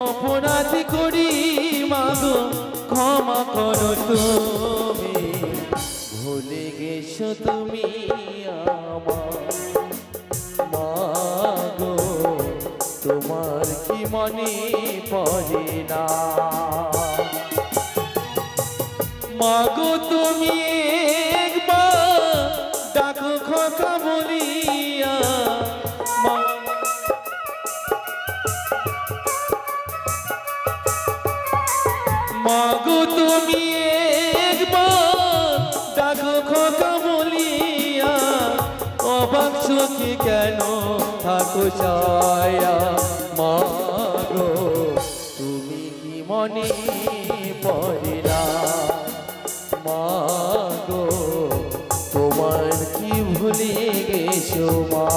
অপরাধ করি মাগো ক্ষমা করো তুমি, ভুলে গেছো তুমি আমার মাগো, তোমার কি মনে পড়ে না? মাগো তুমি একবার ডাকো খোকা বলিয়া, মাগো তুমি একবার ডাকো খোকা বলিয়া, অবাক চোখে কেন থাকো ছায়া? মাগো তুমি কি মনে পড়ে না? মাগো তোমার কি ভুলে গেছো মা?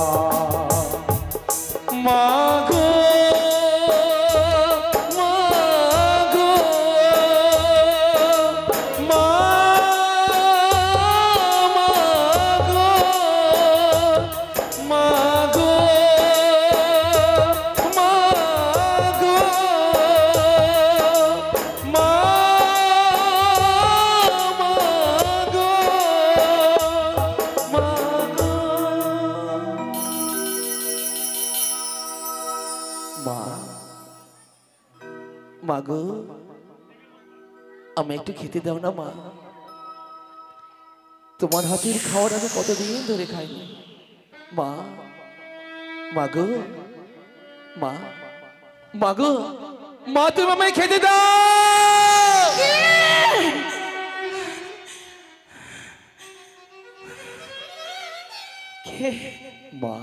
মাগো মাগো আমি একটু খেতে দাও না মা, তোমার হাতের খাওয়ার আমি কতদিন ধরে খাইনি মা। মাগো মা, মাগো মা তুমি আমায় খেতে দাও। মা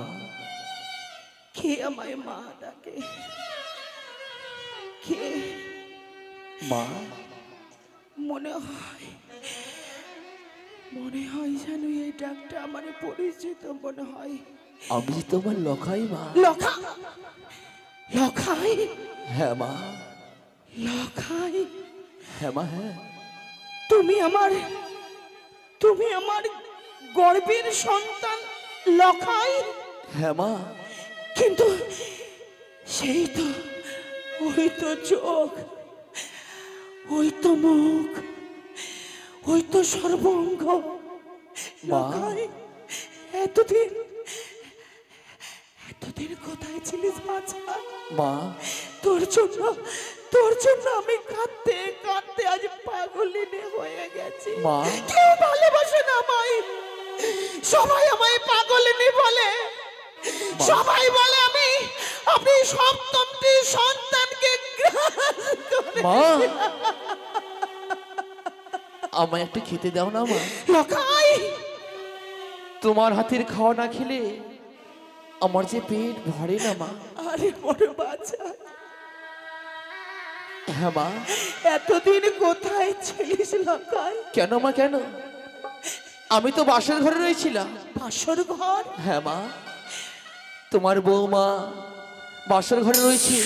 কে আমায় মা ডাকে? কে? মা মনে হয় যেন এই ডাকটা আমার পরিচিত মনে হয়। আমি তোমার লখাই মা। লখাই? হ্যাঁ মা। লখাই? হ্যাঁ মা। হ্যাঁ তুমি আমার গর্বের সন্তান লখাই? হ্যাঁ মা। কিন্তু সেই তো, ওই তো চোখ, ওই তো মুখ, ওই তো সর্বঙ্গ। লখাই এতদিন কোথায় ছিলিস বাছা? মা তোর জন্য আমি কাঁদতে কাঁদতে আজ পাগলিনী হয়ে গেছি। মা কেউ ভালোবাসে না আমায়, সবাই আমায় পাগলিনী বলে, সবাই বলে আপনি সপ্তমটি সন্তানকে মা। আমায় একটু খেতে দাও না মা। লখাই তোমার হাতের খাওয়া না খেলে আমার যে পেট ভরে না মা। আরে বড় বাচ্চা, হ্যাঁ মা। এতদিন কোথায় ছিলিস লখাই? কেন মা কেন? আমি তো বাসর ঘরে রয়েছিলাম। বাসর ঘর? হ্যাঁ মা, তোমার বৌমা বাসর ঘরে রয়েছে,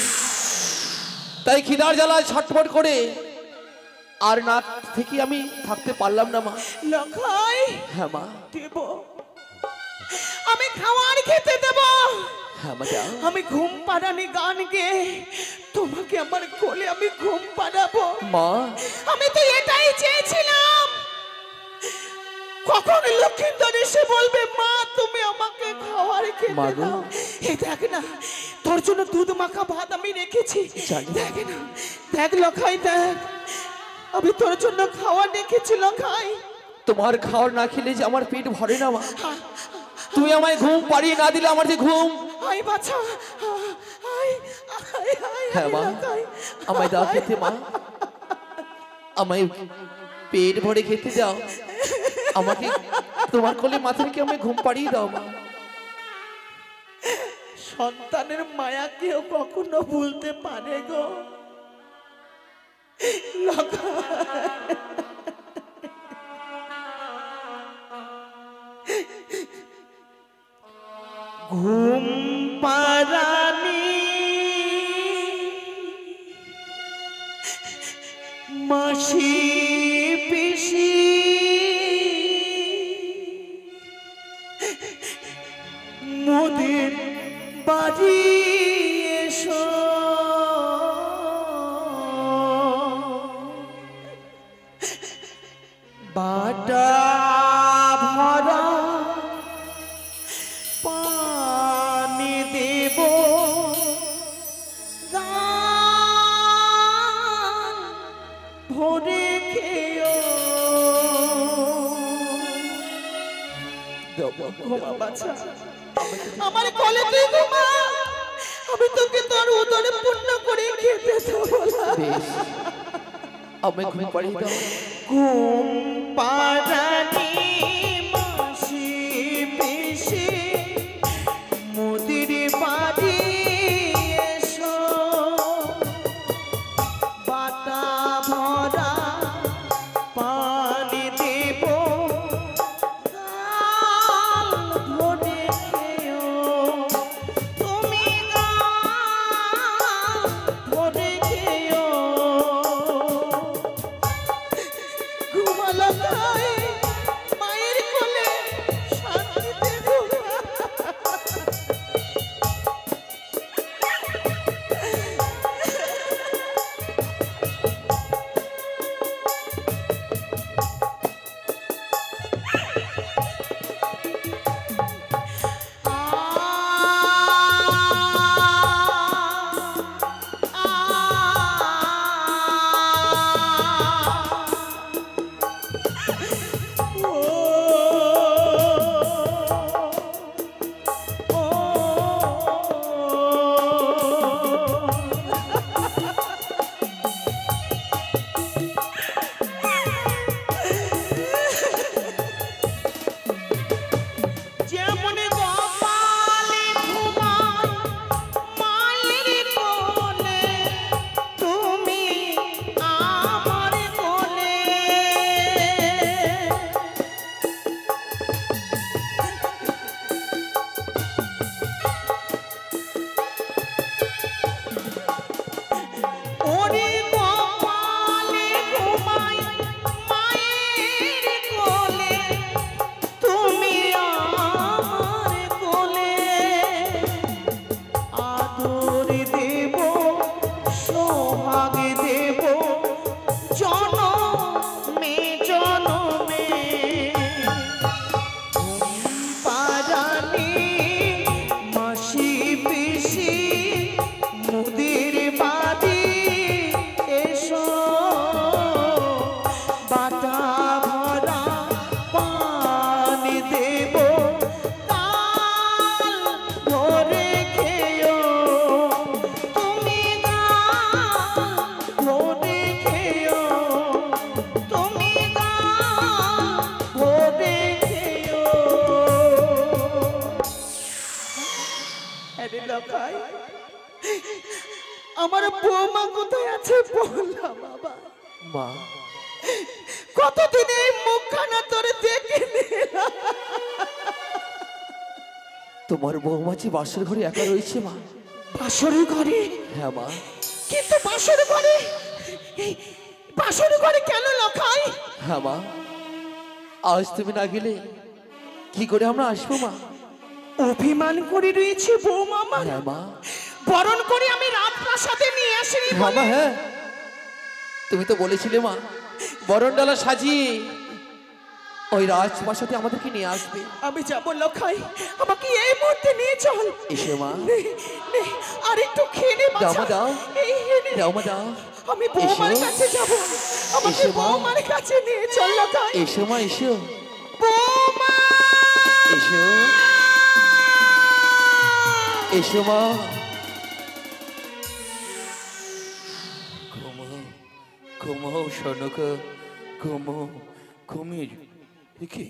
তাই খিদার জ্বালায় ছটফট করে আর না থেকে আমি থাকতে পারলাম না মা। লখাই হ্যাঁ মা। দেব, আমি খাবার খেতে দেব। হ্যাঁ মা। আমি ঘুম পাড়ানি গান গেয়ে তোমাকে আমার কোলে আমি ঘুম পাড়াবো মা। আমি তো এটাই চেয়েছিলাম, কখন লক্ষ্মীন্দর এসে বলবে মা তুমি আমাকে খাবার খেতে দাও। এই দেখ না, তোর জন্য দুধ মাখা ভাত আমি রেখেছি। দেখ না, দেখ লখাই, দেখ আমি তোর জন্য খাওয়া রেখেছি লখাই। তোমার খাওয়ার না খেলে যে আমার পেট ভরে না মা। তুমি আমায় ঘুম পাড়িয়ে না দিলে আমার যে ঘুম। আই বাছা, হ্যাঁ মা, আমায় দাও খেতে মা, আমায় পেট ভরে খেতে দাও, আমাকে তোমার কোলে মাথা রেখে আমায় ঘুম পাড়িয়ে দাও মা। সন্তানের মায়া কেউ কখনো ভুলতে পারে গো ঘুম পাড়ানি মাসি পিসি মোদের বাড়ি এসো ঘুমা বাছা, আমার কোলে তুই ঘুমা, আমি তোকে তোর উদরে পূর্ণ করে খেতে দেবো। বেশ, আমি ঘুম পাড়িয়ে দাও। ঘুম পাড়ানি মাসি পিসি মোদির বাড়ি এসো, বাটা ভরা পানি দেব, গাল ভরে খেও, তুমি গাল ভরে খেও। ঘুমালো তাই মায়ের কোলে শান্তিতে ঘুমা। যেমন গোপালে ঘুমায় মায়ের কোলে, তুমি আমার কোলে। ওরে গোপালে ঘুমায় মায়ের কোলে, তুমি আমার কোলে। আদর দেব সোহাগ দেব জনমে জনমে। পারানি মাসি পিসি মোদের বাড়ি এসো, বাটা ভরা পানি দেব, গাল ভরে খেও, তুমি গাল ভরে খেও, তুমি গাল ভরে খেও। আরে লখাই, আমার বৌমা কোথায় আছে বললাম বাবা। মা, কতদিন এই মুখখানা তোরে দেখে নিলাম। তোমার বৌমা যে বাসর ঘরে একা রয়েছে মা। বাসর ঘরে? হ্যাঁ মা। কিন্তু বাসর ঘরে, এই বাসর ঘরে কেন লখাই? হ্যাঁ মা, আজ তুমি না গেলে কি করে আমরা আসবো মা? অভিমান করে রয়েছে বৌমা আমার। হ্যাঁ মা। বরণ করে আমি রাজপ্রাসাদে নিয়ে আসিনি হ্যাঁ মা, হ্যাঁ তুমি তো বলেছিলে মা বরণ ডালা সাজিয়ে ওই রাজপ্রাসাদে আমাদেরকে নিয়ে আসবে। আমি যাবো লখাই, আমাকে এই মুহূর্তে নিয়ে চল। এসো মা। আর একটু খেয়ে নে বাছা। দাও মা, দাও দাও মা, দাও। আমি বৌমার কাছে যাব, আমাকে এসো মা। বৌমার কাছে নিয়ে চল লখাই। এসো মা, এসো বৌমা এসো এসো মা। ঘুমো ঘুমো সনকা, ঘুমো ঘুমিয়ে। কি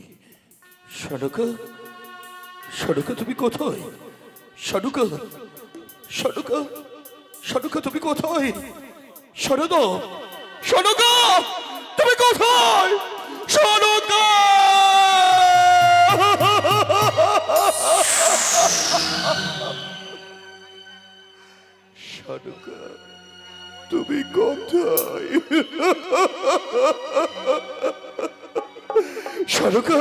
সনকা, সনকা তুমি কোথায়? সনকা, সনকা, সনকা তুমি কোথায়? সনকা, সনকা তুমি কোথায়? সনকা, সনকা তুমি কোথায়? সনকা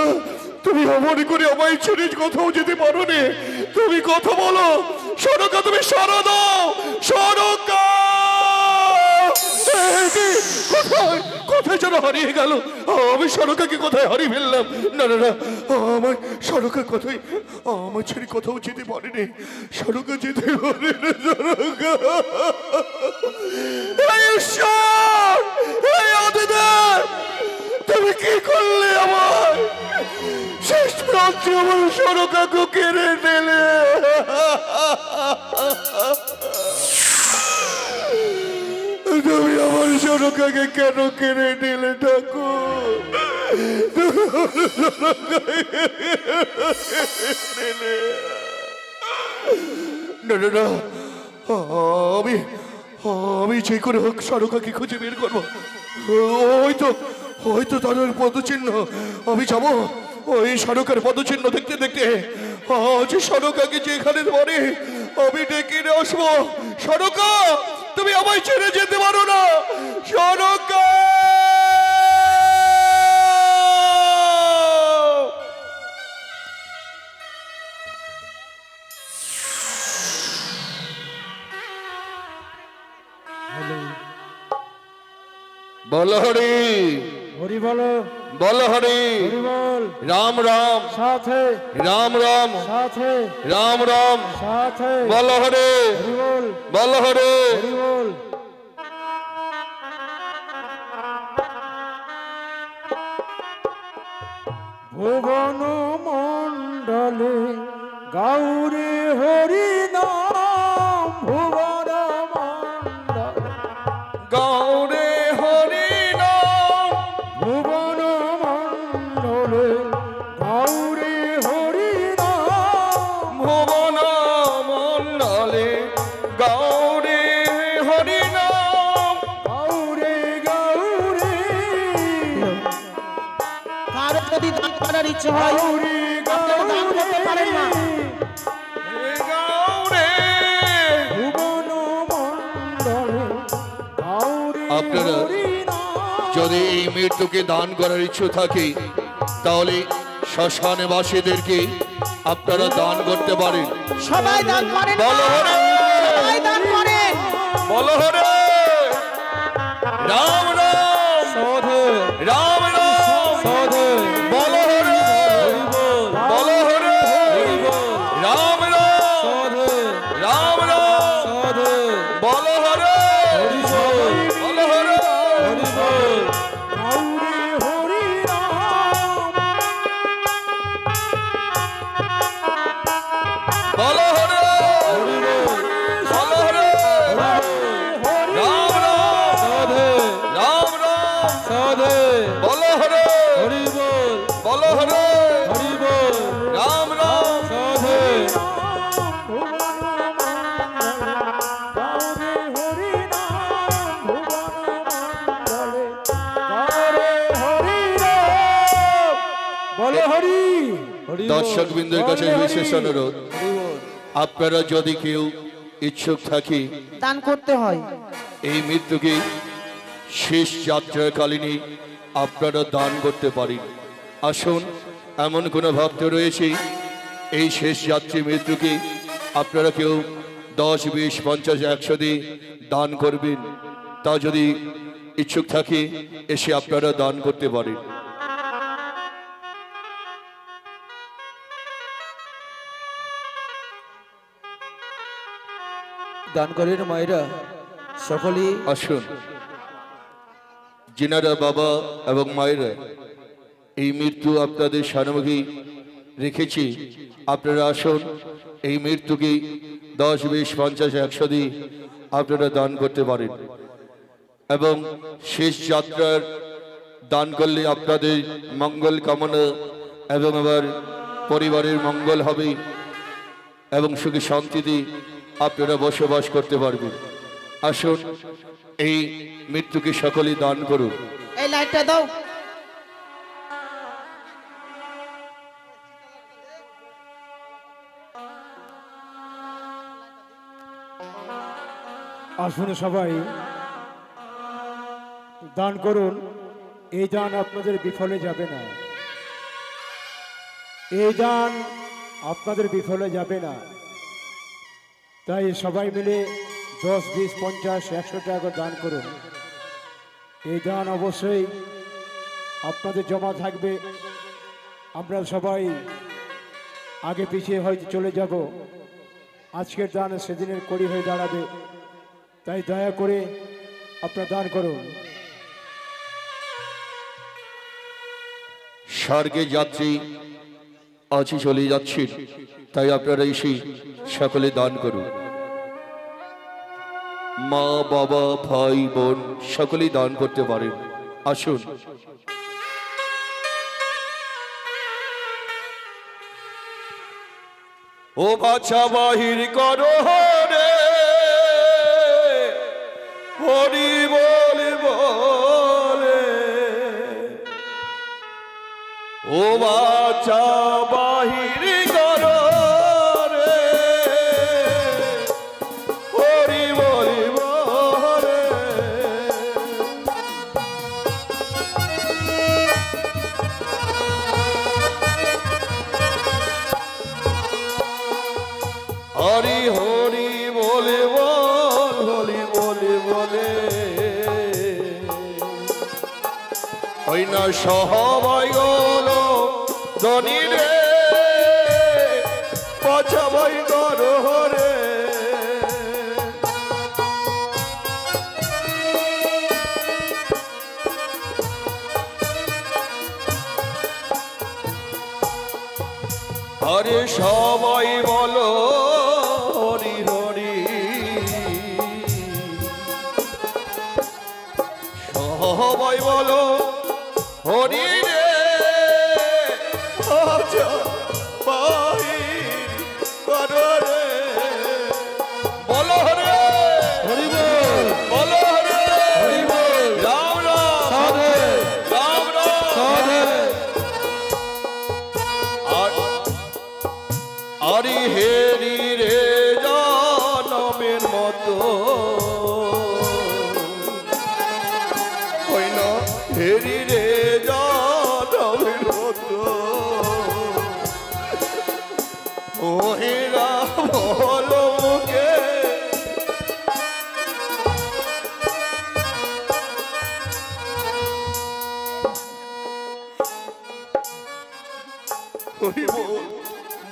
তুমি অমন করে আমায় ছেড়ে কোথাও যেতে পারো নে, তুমি কথা বলো। সনকা তুমি সারা দাও। সনকা কোথায়, কোথায় যেন হারিয়ে গেল। আমি সনকাকে কোথায় হারিয়ে ফেললাম। না না না, আমার সনকা কোথায়, আমার ছেড়ে কোথাও যেতে পারেনি। সনকা যেতে পারে না। সনকা, ঈশ্বর, তুমি কি করলে আমার? শেষ প্রান্তে আমার সরকাকে কেড়ে নিলে। তুমি আমার সরকাকে কেন কেড়ে নিলে ঠাকুর? না না না, আমি আমি যে করে হোক সরকাকে খুঁজে বের করবো। হয়তো হয়তো তার ওই পদচিহ্ন, আমি যাবো ওই সরকার পদচিহ্ন দেখতে দেখতে আজ সরকাকে যেখানে ধরে আমি ডেকে নিয়ে আসবো। সরকা, তুমি আমায় ছেড়ে যেতে পারো না। সরকা, বলো হরি, হরি বলো, বলো হরি, হরি বল, রাম রাম, সাথে রাম রাম, সাথে রাম রাম, সাথে বলো হরি, হরি বল, বলো হরি। হরি বল। ভুবন মণ্ডলে গৌরী হরি নাম, ভুবন মণ্ডলে গৌরে হরি নাম, ভুবন মণ্ডলে গৌরী হরি নাম, ভুবন মণ্ডলে গৌরে হরি নাম। গৌরী গৌরী কারো যদি দান করার ইচ্ছে হয় গৌরী আপনারা দান করতে পারেন না। হে গৌরে, ভুবন মণ্ডলে গৌরী আপনারা হরি নাম। যদি এই মৃত্যুকে দান করার ইচ্ছে থাকে তাহলে শ্মশানবাসীদেরকে আপনারা দান করতে পারেন। সবাই দান করেন না। বলো হরে, সবাই দান করেন। বলো হরে, রাম রাম, সাধু রাম রাম, সাধু বলো হরে, বলো হরে, রাম রাম, সাধু রাম রাম, সাধু বলো হরে, বলো হরে, হরি বল, গৌরী হরি নাম, বলো হরে, বলো হরে, রাম রাম, সাধু রাম রাম, সাধু বলো হরে, হরি বল, বলো হরে, হরি বল, রাম রাম, সাধু বলো হরি হরি বল, দর্শক বিন্দুর কাছে বলো বিশেষ হরি। অনুরোধ, আপনারা যদি কেউ ইচ্ছুক থাকে দান করতে হয়। এই মৃত্যুকে শেষ যাত্রাকালীনই আপনারা দান করতে পারেন। আসুন, এমন কোনো ভক্ত রয়েছে এই শেষ যাত্রী মৃত্যুকে আপনারা কেউ 10, 20, 50, 100 দিয়ে দান করবেন। তা যদি ইচ্ছুক থাকে এসে আপনারা দান করতে পারেন। দান করেন মায়েরা সকলেই। আসুন, যিনারা বাবা এবং মায়েরা এই মৃত্যু আপনাদের সামনে রেখেছি, আপনারা আসুন, এই মৃত্যুকে 10, 20, 50, 100 দিয়ে আপনারা দান করতে পারেন। এবং শেষ যাত্রার দান করলে আপনাদের মঙ্গল কামনা এবং আবার পরিবারের মঙ্গল হবে এবং সুখী শান্তিতে আপনারা বসবাস করতে পারবেন। আসুন, এই মৃত্যুকে সকলেই দান করুন। এই লাইটটা দাও। আসুন সবাই দান করুন। এই দান আপনাদের বিফলে যাবে না, এই দান আপনাদের বিফলে যাবে না। তাই সবাই মিলে 10, 20, 50, 100 টাকা করে দান করুন। এই দান অবশ্যই আপনাদের জমা থাকবে। আমরা সবাই আগে পিছিয়ে হয়তো চলে যাব, আজকের দান সেদিনের কড়ি হয়ে দাঁড়াবে। তাই দয়া করে আপনারা দান করুন। স্বর্গে যাত্রী আজই চলে যাচ্ছেন, তাই আপনারা এসে সকলে দান করুন। মা বাবা ভাই বোন সকলেই দান করতে পারেন। আসুন। ও বাছা বাহির করো রে, হরি বলে বলে। ও বাছা বাহির করো রে, হরি বলে বলে। হরি হরি বলে বল, হরি বলে বলে। ওই না সবাই গলো ধনী রে, পছাবাই করো রে। আরে সবাই বলো হরি হরি, সবাই বলো হরি রে। আচ্ছা বাহির করো রে, বলো হরে হরি বল, বলো হরে হরি বল। রাম রাম সাধে, রাম রাম সাধে। আরে হেরি রে জনমের মতো, ওই না হেরি রে জনমের মতো। ওহেরা বলো মুখে,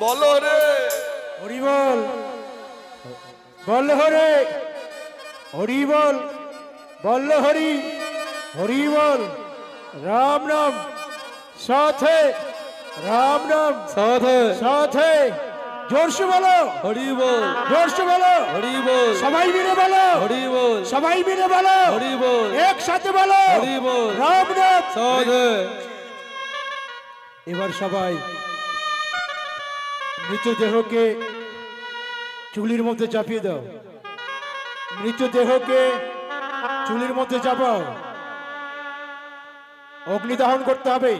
বলো রে হরি বল, বল হরে হরি বল, বল হরি হরি বল। রাম নাম সাথে, রাম নাম সাথে সাথে। জোরসে বলো হরি বল, জোরসে বলো হরি বল। সবাই মিলে বলো হরি বল, সবাই মিলে বলো হরি বল। একসাথে বলো হরি বল। রাম নাম সাথে। এবার সবাই মৃতদেহকে চুলির মধ্যে চাপিয়ে দাও, মৃতদেহকে চুলির মধ্যে চাপাও। অগ্নিদাহন করতে হবে।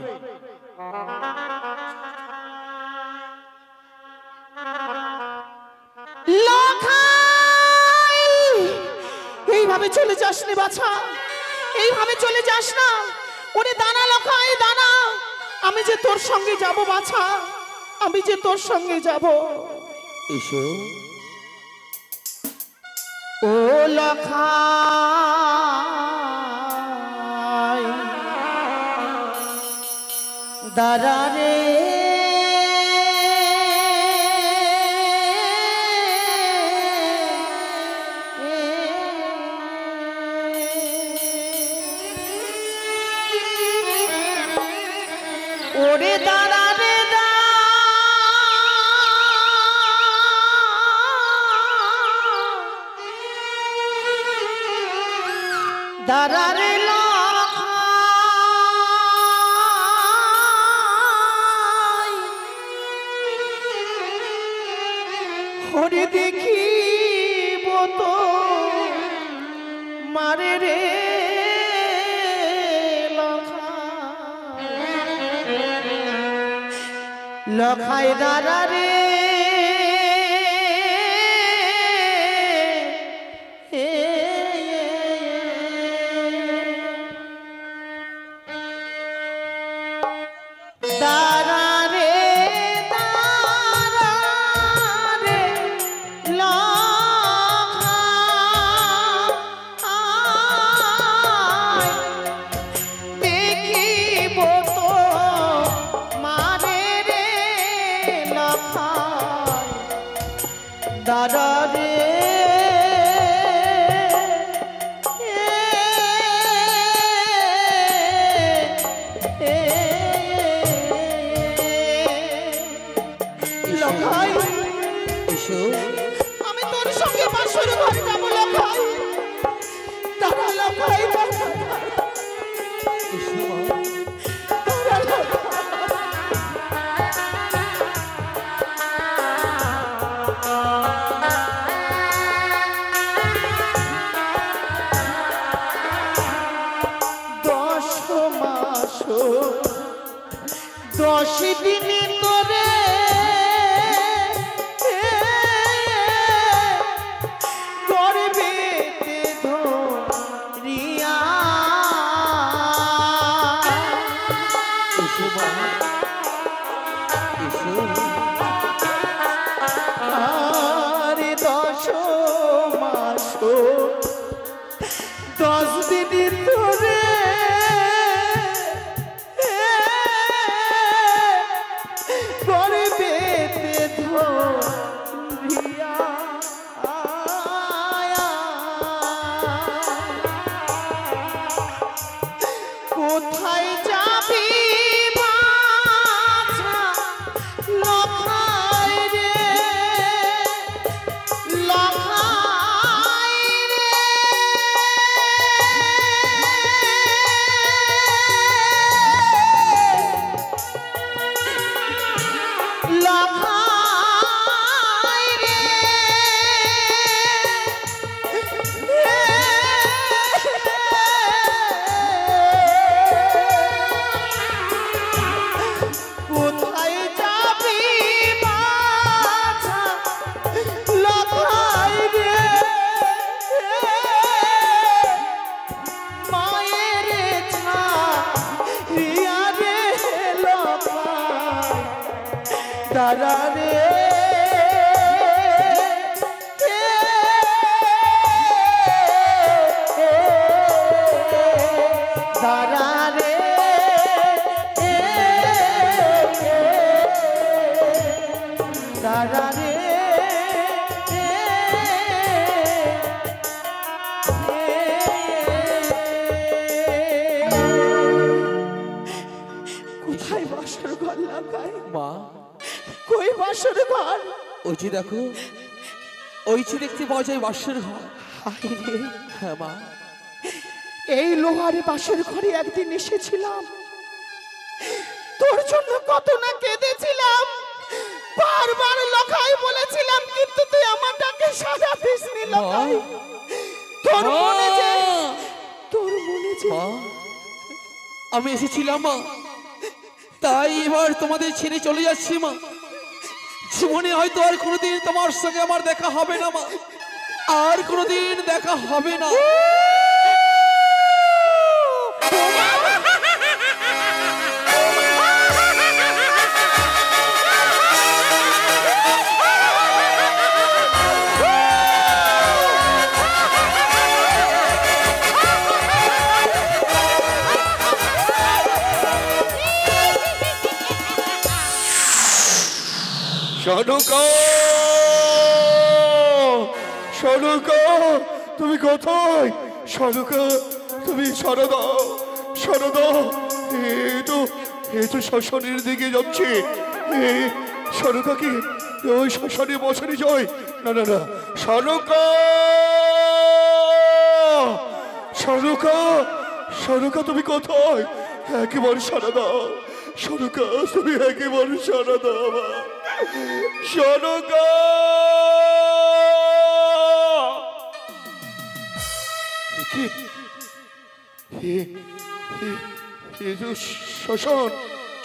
লখাই, এইভাবে চলে যাস না বাছা, এইভাবে চলে যাস না। ওরে দানা লখাই দানা, আমি যে তোর সঙ্গে যাব বাছা, আমি যে তোর সঙ্গে যাব। এসো। ও লখাই দাঁড়া রে, ওরে দাঁড়া রে দাঁড়া রে লখাই, হরে দেখিব তো মারে রে লখাই দাঁড়া রে। দাঁড়া রে দাঁড়া রে লখাই, দেখিব তো মারে রে লখাই। 10 দিন ধরে গর্ভেতে ধরিয়া কোথায় যাবি বাছা লখাই রে লখাই রে লখাই রে কোথায় যাবি বাছা লখাই রে মায়ের ছাইয়া রে লখাই দাঁড়া রে দাঁড়া রে দাঁড়া রে কোথায় বাসর ঘর লাগাই মা কই বাসর ঘর ওই যে দেখো, ওই যে দেখতে পাওয়া যায় বাসর ঘর। হায় রে হ্যাঁ মা, এই লোহারে বাসর ঘরে একদিন এসেছিলাম, তোর জন্য কত না কেঁদেছিলাম, বারবার লখাই বলেছিলাম, কিন্তু তুই আমার ডাকে সাড়া দিসনি লখাই। তোর মনে যে তোর মনে যে মা আমি এসেছিলাম মা, তাই এবার তোমাদের ছেড়ে চলে যাচ্ছি মা। জীবনে হয়তো আর কোনোদিন তোমার সঙ্গে আমার দেখা হবে না মা, আর কোনোদিন দেখা হবে না। সনুকা, সনুকা তুমি কোথায়? সনুকা তুমি সারদা, সারদা এই তো শ্মশানের দিকে যাচ্ছে। সনুকা কি ওই শ্মশানে বসানি যায়? না না না, সনুকা, সনুকা, সনুকা তুমি কোথায়? একেবারে সারদা, সনুকা তুমি একেবারে সারদা আমার সনুকা। শ্মশান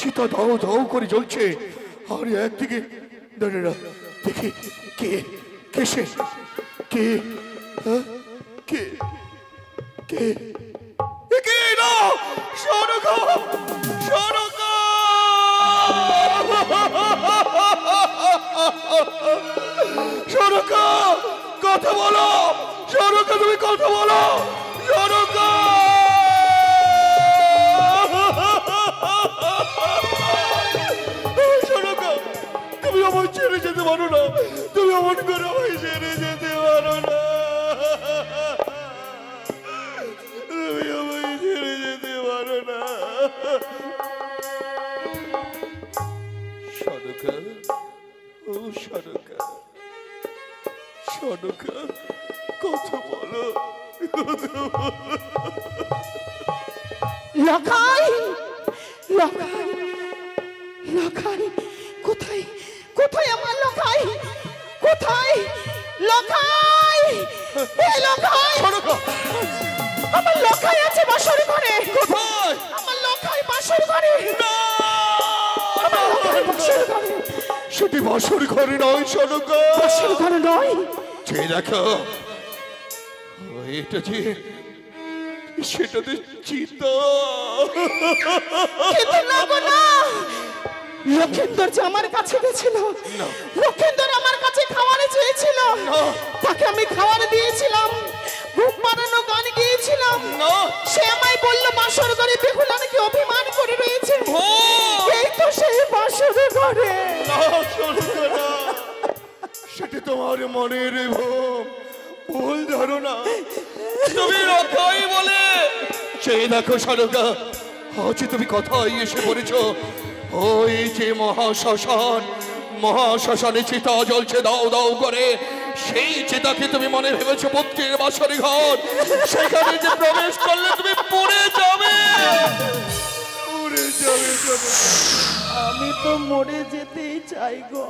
চিতা দাও দাও করে জ্বলছে, আর একদিকে দাঁড়া দেখি কে কে সে, কে কে কে কে না সনুকা, সনুকা সনুকা কথা বলো, সনুকা তুমি কথা বলো, সনুকা সনুকা তুমি আমার ছেড়ে যেতে পারো না, তুমি আমার করে আমায় ছেড়ে যেতে পারো না, তুমি আমায় ছেড়ে যেতে পারো না। সনুকা, ও সনুকা, সনুকা কথা বলো, লখাই, লখাই, লখাই কোথায়, কোথায় আমার লখাই, কোথায় লখাই, এ লখাই, সনুকা আমার লখাই আছে বাসর ঘরে, কোথায়? আমার লখাই বাসর ঘরে, আমার লখাই বাসর ঘরে, সেটি বাসর ঘরে নয় সনুকা, বাসর ঘরে নয়, যে দেখো এটা যে সেটাতে চিতা, কিন্তু না গো না, লক্ষেন্দর যে আমার কাছে গেছিল, লক্ষেন্দর আমার কাছে খাওয়ারে চেয়েছিল, তাকে আমি খাওয়ার দিয়েছিলাম, ঘুম পাড়ানো গান গিয়েছিলাম, বাসর ঘরে বেহুলা নাকি অভিমান করে রয়েছে। এই তো সেই বাসর ঘরে। সেটি তোমার মনের ভুল ধারণা। তুমি রক্ষাই বলে সেই দেখো সারকা, আজ তুমি কথাই এসে পড়েছ। ওই যে মহাশ্মশানে চিতা জ্বলছে দাও দাও করে, সেই চিতাকে তুমি মনে ভেবেছো পুত্রের বাসরি ঘর। সেখানে যে প্রবেশ করলে তুমি পড়ে যাবে। আমি তো মরে যেতেই চাই গো।